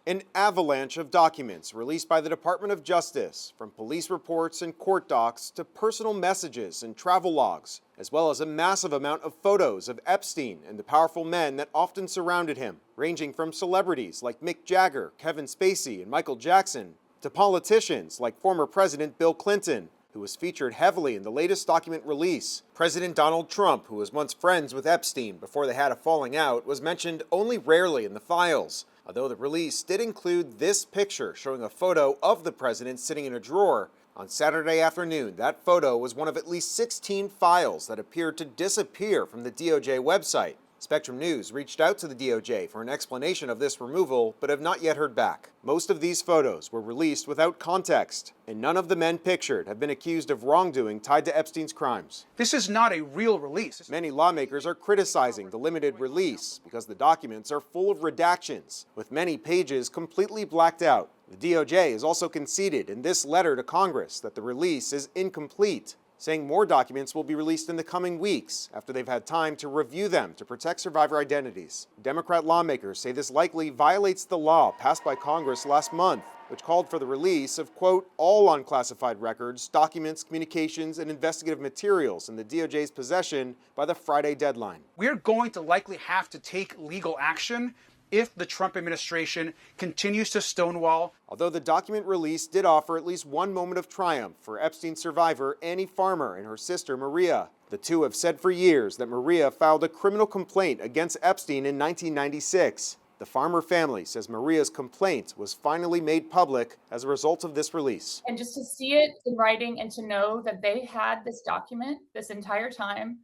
An avalanche of documents released by the Department of Justice, from police reports and court docs to personal messages and travel logs, as well as a massive amount of photos of Epstein and the powerful men that often surrounded him, ranging from celebrities like Mick Jagger, Kevin Spacey, and Michael Jackson, to politicians like former President Bill Clinton, who was featured heavily in the latest document release. President Donald Trump, who was once friends with Epstein before they had a falling out, was mentioned only rarely in the files, although the release did include this picture showing a photo of the president sitting in a drawer. On Saturday afternoon, that photo was one of at least 16 files that appeared to disappear from the DOJ website. Spectrum News reached out to the DOJ for an explanation of this removal, but have not yet heard back. Most of these photos were released without context, and none of the men pictured have been accused of wrongdoing tied to Epstein's crimes. This is not a real release. Many lawmakers are criticizing the limited release because the documents are full of redactions, with many pages completely blacked out. The DOJ has also conceded in this letter to Congress that the release is incomplete, saying more documents will be released in the coming weeks after they've had time to review them to protect survivor identities. Democrat lawmakers say this likely violates the law passed by Congress last month, which called for the release of, quote, all unclassified records, documents, communications, and investigative materials in the DOJ's possession by the Friday deadline. We're going to likely have to take legal action if the Trump administration continues to stonewall. Although the document release did offer at least one moment of triumph for Epstein survivor Annie Farmer and her sister Maria. The two have said for years that Maria filed a criminal complaint against Epstein in 1996. The Farmer family says Maria's complaint was finally made public as a result of this release. And just to see it in writing and to know that they had this document this entire time,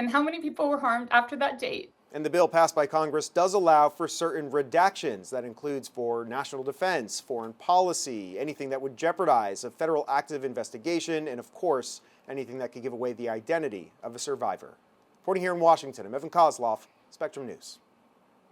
and how many people were harmed after that date. And the bill passed by Congress does allow for certain redactions. That includes for national defense, foreign policy, anything that would jeopardize a federal active investigation, and of course, anything that could give away the identity of a survivor. Reporting here in Washington, I'm Evan Koslof, Spectrum News.